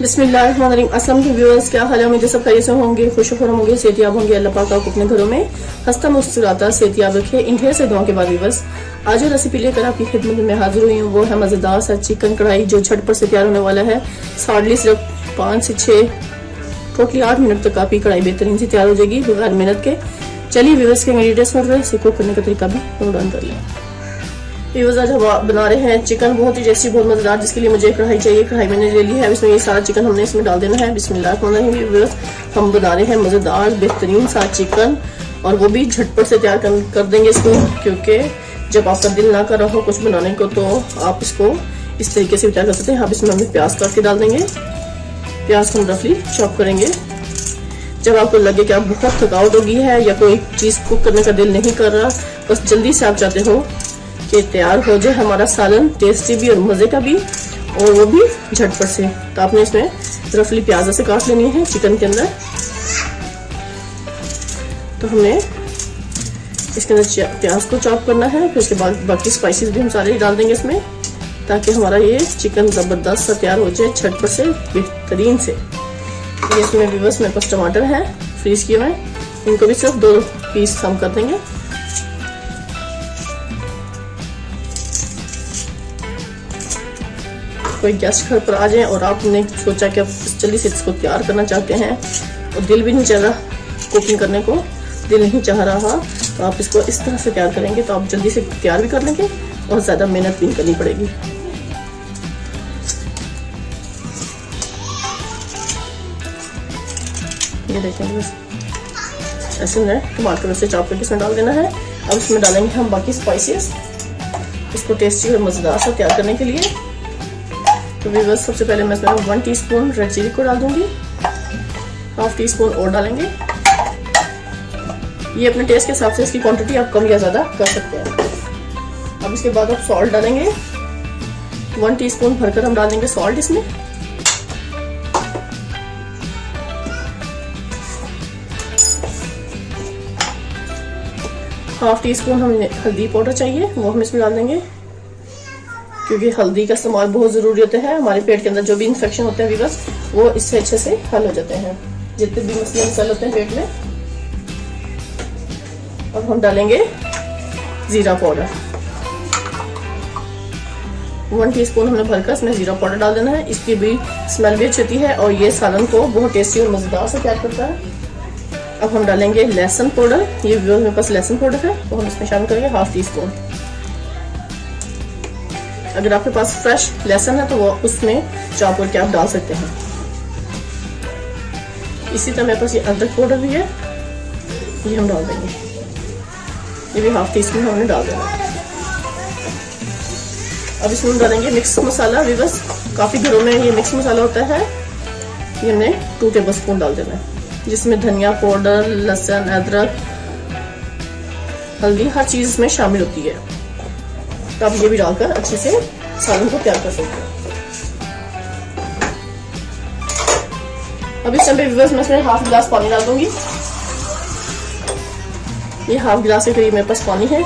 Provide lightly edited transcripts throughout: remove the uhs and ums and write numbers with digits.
बिस्मिल्लाहिर्रहमानिर्रहीम। अस्सलाम वालेकुम व्यूअर्स, क्या हाल है? उम्मीद है सब खैरियत से होंगे, खुशखुर होंगे, सेहतियाब होंगे। अल्लाह पाक आपको अपने घरों में हंसता मुस्कुराता सेहतियाब रखे। इन ढेर से दुआओं के बाद व्यूअर्स, आज जो रेसिपी लेकर आपकी खिदमत में हाजिर हुई हूँ वो है मज़ेदार सा चिकन कढ़ाई, जो झटपट से तैयार होने वाला है। हार्डली सिर्फ 5 से 6 टोटली 8 मिनट तक आपकी कढ़ाई बेहतरीन से तैयार हो जाएगी बगैर मेहनत के। चलिए व्यूअर्स के इंग्रेडिएंट्स नोट करें, इसे कुक करने का तरीका भी नोट डाउन कर लें। व्यूअर्स, आज हम बना रहे हैं चिकन, बहुत ही टेस्टी, बहुत मजेदार, जिसके लिए मुझे कढ़ाई चाहिए। कढ़ाई मैंने ले ली है, इसमें ये सारा चिकन हमने इसमें डाल देना है। बिस्मिल्लाहिर्रहमानिर्रहीम। व्यूअर्स, हम बना रहे हैं मजेदार बेहतरीन सा चिकन, और वो भी झटपट से तैयार कर देंगे इसको, क्योंकि जब आपका दिल ना कर रहा हो कुछ बनाने को तो आप इसको इस तरीके से तैयार कर सकते हैं। आप इसमें हमें प्याज काट के डाल देंगे। प्याज को हम रफली चॉप करेंगे। जब आपको लगे कि आप बहुत थकावट होगी है या कोई चीज कुक करने का दिल नहीं कर रहा, बस जल्दी से आप चाहते हो कि तैयार हो जाए हमारा सालन, टेस्टी भी और मजे का भी, और वो भी झटपट से, तो आपने इसमें रफली प्याज से काट लेनी है चिकन के अंदर। तो हमने इसके अंदर प्याज को चॉप करना है, फिर उसके बाद बाकी स्पाइसेस भी हम सारे डाल देंगे इसमें, ताकि हमारा ये चिकन जबरदस्त सा तैयार हो जाए झटपट से बेहतरीन से। ये इसमें व्यूअर्स मेरे पास टमाटर है फ्रीज किए हुए, इनको भी सिर्फ 2 पीस हम कर देंगे। कोई गेस्ट घर पर आ जाए और आपने सोचा कि आप जल्दी से इसको तैयार करना चाहते हैं और दिल भी नहीं चाह रहा, कुकिंग करने को दिल नहीं चाह रहा, तो आप इसको इस तरह से तैयार करेंगे तो आप जल्दी से तैयार भी कर लेंगे और ज़्यादा मेहनत भी नहीं करनी पड़ेगी। ये देखेंगे बस ऐसे में टमाटर से चॉप करके इसमें डाल देना है। अब इसमें डालेंगे हम बाकी स्पाइसेस, इसको टेस्टी और मज़ेदार सा तैयार करने के लिए। तो व्यूअर्स, सबसे पहले मैं इसमें 1 टीस्पून रेड चिली को डाल दूंगी, 1/2 टीस्पून और डालेंगे। ये अपने टेस्ट के हिसाब से इसकी क्वांटिटी आप कम या ज़्यादा कर सकते हैं। अब इसके बाद आप सॉल्ट डालेंगे, 1 टीस्पून भरकर हम डाल देंगे सॉल्ट इसमें। हाफ टी स्पून हमें हल्दी पाउडर चाहिए, वो हम इसमें डाल देंगे, क्योंकि हल्दी का इस्तेमाल बहुत ज़रूरी होता है। हमारे पेट के अंदर जो भी इन्फेक्शन होते हैं व्यूअर्स, वो इससे अच्छे से हल हो जाते हैं, जितने भी मसले होते हैं पेट में। अब हम डालेंगे जीरा पाउडर, 1 टीस्पून हमने भरकर इसमें जीरा पाउडर डाल देना है। इसकी भी स्मेल भी अच्छी होती है और ये सालन को बहुत टेस्टी और मज़ेदार से तैयार करता है। अब हम डालेंगे लहसुन पाउडर, ये व्यूअर्स मेरे पास लहसुन पाउडर है, तो हम इसमें शामिल करेंगे 1/2 टीस्पून। अगर आपके पास फ्रेश लहसुन है तो वो उसमें चॉप करके आप डाल सकते हैं। इसी तरह मेरे पास ये अदरक पाउडर भी है, ये हम डाल देंगे, ये भी 1/2 टीस्पून हमने डाल देना है। अब इसमें हम डालेंगे मिक्स मसाला। व्यूअर्स, काफ़ी घरों में ये मिक्स मसाला होता है, ये हमने 2 टेबलस्पून डाल देना है, जिसमें धनिया पाउडर, लहसुन, अदरक, हल्दी, हर चीज़ इसमें शामिल होती है। तो आप ये भी डालकर अच्छे से सालन को तैयार कर सकते हैं। अब इस टाइम पे व्यूअर्स मैं इसमें 1/2 गिलास पानी डाल दूंगी। ये 1/2 गिलास के करीब मेरे पास पानी है,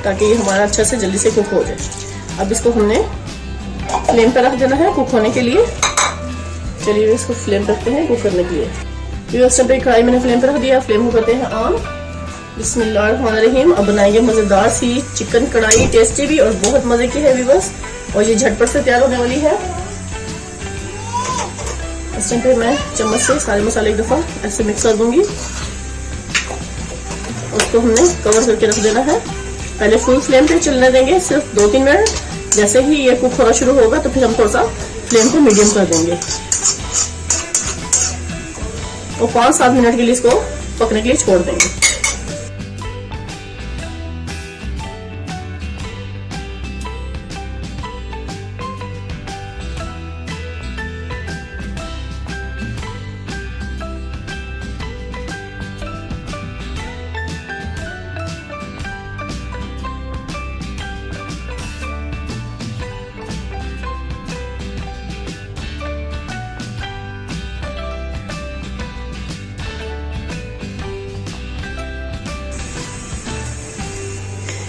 ताकि ये हमारा अच्छे से जल्दी से कुक हो जाए। अब इसको हमने फ्लेम पर रख देना है कुक होने के लिए। चलिए इसको फ्लेम पर रखते हैं कुक करने के लिए। व्यूअर्स, पे कढ़ाई मैंने फ्लेम पर रख दिया, फ्लेम को करते हैं ऑन। बिस्मिल्लाहिर्रहमानिर्रहीम। अब बनाएंगे मज़ेदार सी चिकन कढ़ाई, टेस्टी भी और बहुत मज़े की है व्यूअर्स, और ये झटपट से तैयार होने वाली है। इस टाइम पे मैं चम्मच से सारे मसाले एक दफ़ा ऐसे मिक्स कर दूंगी। उसको हमने कवर करके रख देना है। पहले फुल फ्लेम पे चलने देंगे सिर्फ 2-3 मिनट। जैसे ही ये कुक होना शुरू होगा तो फिर हम थोड़ा सा फ्लेम को मीडियम कर देंगे और 5-7 मिनट के लिए इसको पकने के लिए छोड़ देंगे।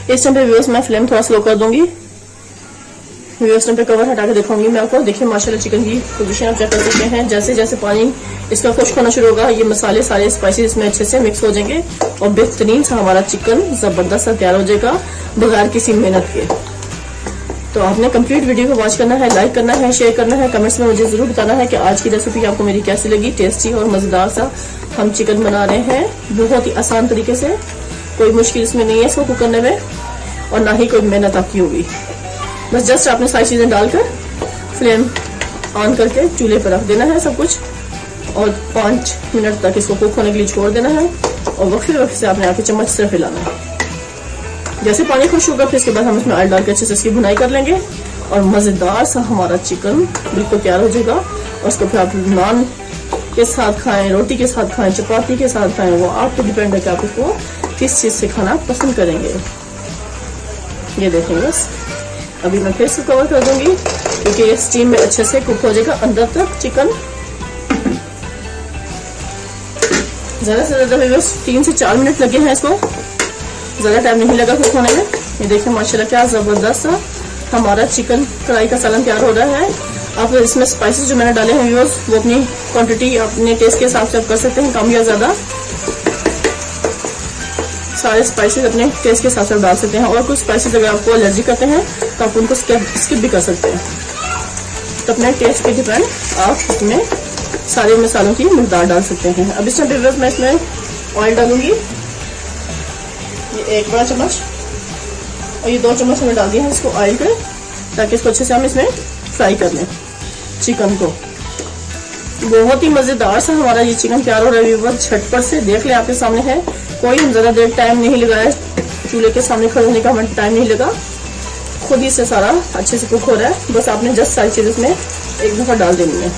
इस टाइम पे व्यूअर्स मैं फ्लेम थोड़ा स्लो कर दूंगी। व्यूअर्स पे कवर हटा के दिखाऊंगी मैं आपको। देखिए माशाल्लाह चिकन की पोजीशन आप चेक कर सकते हैं। जैसे जैसे पानी इसका खुश्क होना शुरू होगा ये मसाले सारे स्पाइसेस इसमें अच्छे से मिक्स हो जाएंगे और बेहतरीन सा हमारा चिकन जबरदस्त सा तैयार हो जाएगा बगैर किसी मेहनत के। तो आपने कंप्लीट वीडियो को वॉच करना है, लाइक करना है, शेयर करना है, कमेंट्स में मुझे जरूर बताना है कि आज की रेसिपी आपको मेरी कैसी लगी। टेस्टी और मजेदार सा हम चिकन बना रहे हैं बहुत ही आसान तरीके से, कोई मुश्किल इसमें नहीं है इसको कुक करने में और ना ही कोई मेहनत आपकी होगी। बस जस्ट आपने सारी चीजें डालकर फ्लेम ऑन करके चूल्हे पर रख देना है सब कुछ और 5 मिनट तक इसको कुक होने के लिए छोड़ देना है और वक्त से आपने आके चम्मच से हिलाना है। जैसे पानी खुश होगा फिर इसके बाद हम इसमें ऑयल डाल के अच्छे से इसकी भुनाई कर लेंगे और मजेदार सा हमारा चिकन बिल्कुल तैयार हो जाएगा। और उसको फिर आप नान के साथ खाएं, रोटी के साथ खाएं, चपाती के साथ खाएं, वो आप पे डिपेंड है कि आप इसको किस चीज से खाना पसंद करेंगे। ये देखेंगे बस अभी मैं फिर इसको कवर कर दूंगी क्योंकि ये स्टीम में अच्छे से कुक हो जाएगा अंदर तक चिकन। ज्यादा से ज्यादा बस 3 से 4 मिनट लगे हैं इसको, ज्यादा टाइम नहीं लगा कुक होने में। ये देखिए माशाल्लाह क्या जबरदस्त सा हमारा चिकन कढ़ाई का सालन तैयार हो रहा है। आप इसमें स्पाइसेस जो मैंने डाले हैं व्यूअर्स वो अपनी क्वांटिटी अपने टेस्ट के हिसाब से आप कर सकते हैं, कम या ज्यादा। सारे स्पाइसेस अपने टेस्ट के हिसाब से डाल सकते हैं और कुछ स्पाइसेस अगर आपको एलर्जी करते हैं तो आप उनको स्किप भी कर सकते हैं। तो अपने टेस्ट पे डिपेंड आप इसमें सारे मसालों की मिकदार डाल सकते हैं। अब इस टाइम मैं इसमें ऑयल डालूंगी, ये 1 बड़ा चम्मच और ये 2 चम्मच हमने डाल दिया है इसको ऑयल पे ताकि इसको अच्छे से हम इसमें फ्राई कर लें चिकन को। बहुत ही मजेदार सा हमारा ये चिकन तैयार हो रहा है। बस झटपट से देख ले आपके सामने है, कोई हम ज्यादा देर टाइम नहीं लगाया चूल्हे के सामने खड़े होने का हमें टाइम नहीं लगा, खुद ही से सारा अच्छे से कुक हो रहा है। बस आपने जस्ट सारी चीज इसमें एक दफा डाल देनी है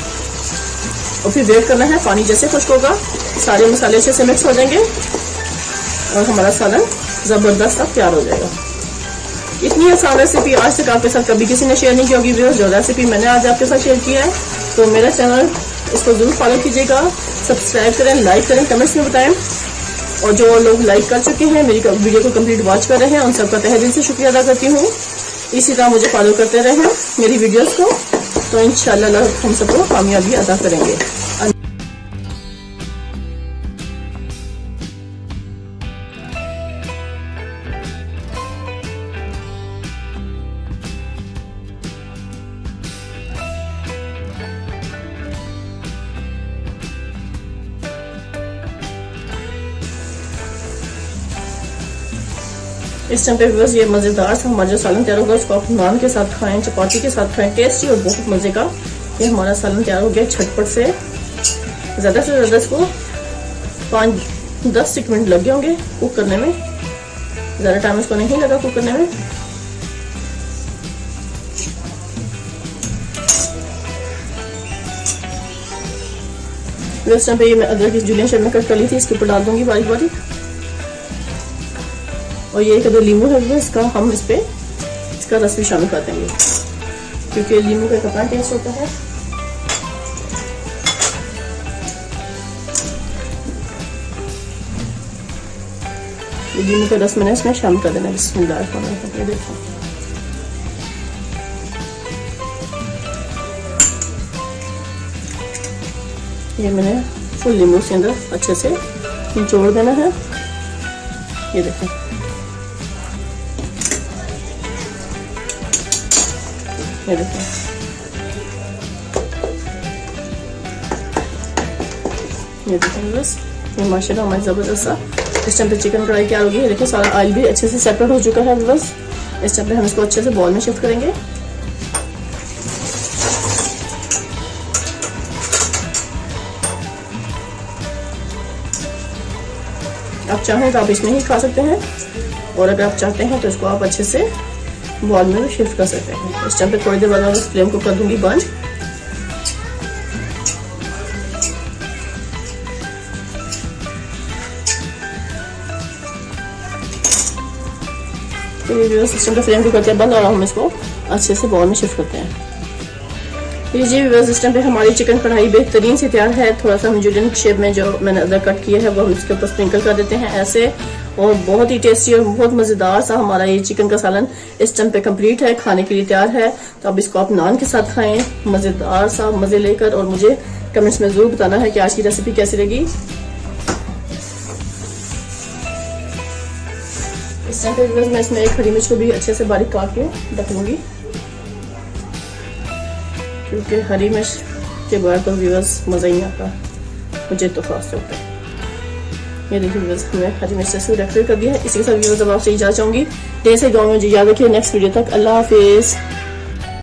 और फिर वेट करना है। पानी जैसे खुश्क होगा सारे मसाले अच्छे से मिक्स हो जाएंगे और हमारा सालन जबरदस्त सा तैयार हो जाएगा। इतनी आसान रेसिपी आज तक आपके साथ कभी किसी ने शेयर नहीं की होगी। जो रेसिपी मैंने आज आपके साथ शेयर किया है तो मेरा चैनल इसको जरूर फॉलो कीजिएगा, सब्सक्राइब करें, लाइक करें, कमेंट्स में बताएं। और जो लोग लाइक कर चुके हैं मेरी वीडियो को कंप्लीट वॉच कर रहे हैं उन सबका तहे दिल से शुक्रिया अदा करती हूँ। इसी तरह मुझे फॉलो करते रहें मेरी वीडियोस को, तो इंशाल्लाह हम सबको कामयाबी अदा करेंगे। इस टाइम पे बस ये मजेदार सा हमारा जो सालन तैयार होगा उसको आप नान के साथ खाएं, चपाती के साथ खाएं, टेस्टी और बहुत मजे का ये हमारा सालन तैयार हो गया झटपट से। ज्यादा से ज्यादा इसको 5-10 मिनट लग गए होंगे कुक करने में, ज्यादा टाइम इसको नहीं लगा कुक करने में। इस टाइम पे ये मैं अदरक की जुलियन शेप में कट कर ली थी, इसके ऊपर डाल दूंगी बारीक बारीक। और ये एक लींबू है इसका हम इस पे इसका रस भी शामिल कर देंगे क्योंकि लींबू का अपना टेस्ट होता है। ये लींबू का रस मैंने इसमें शामिल कर देना। बिस्मिल्लाह करके देखो ये मैंने फुल लींबू से अंदर अच्छे से निचोड़ देना है। ये देखो ये देखो ये देखो बस ये माशाल्लाह हमारी जबरदस्त सा इस टाइम पे चिकन कढ़ाई तैयार होगी। देखिए सारा ऑयल भी अच्छे से सेपरेट हो चुका है। बस इस टाइम पे हम इसको अच्छे से बॉल में शिफ्ट करेंगे। आप चाहें तो आप इसमें ही खा सकते हैं और अगर आप चाहते हैं तो इसको आप अच्छे से बॉल में भी शिफ्ट कर सकते हैं। इस टाइम पे थोड़ी देर बाद मैं इस फ्लेम को कर दूंगी बंद। तो ये सिस्टम का फ्लेम को करते हैं बंद और हम इसको अच्छे से बॉल में शिफ्ट करते हैं। लीजिए व्यूअर्स, इस टाइम पे हमारी चिकन कढ़ाई बेहतरीन से तैयार है। थोड़ा सा हम जुलियन शेप में जो मैंने अदरक कट किया है वो हम इसके ऊपर स्प्रिंकल कर देते हैं ऐसे, और बहुत ही टेस्टी और बहुत मजेदार सा हमारा ये चिकन का सालन इस टाइम पे कंप्लीट है, खाने के लिए तैयार है। तो अब इसको आप नान के साथ खाएं मजेदार सा मजे लेकर, और मुझे कमेंट्स में जरूर बताना है कि आज की रेसिपी कैसी लगी। इस टाइम पे मैं इसमें एक हरी मिर्च को भी अच्छे से बारीक काट के रख लूंगी, क्योंकि हरी मिर्च के बगैर तो व्यूअर्स मज़ा ही नहीं आता, मुझे तो खास तौर पे। ये देखिए व्यूअर्स, हमने हरी मिर्च से डेकोरेट कर दिया है। इसी के साथ व्यूअर्स अब आपसे इजाज़त चाहूँगी। ढेर से दुआ में मुझे याद रखिए। नेक्स्ट वीडियो तक अल्लाह हाफिज़।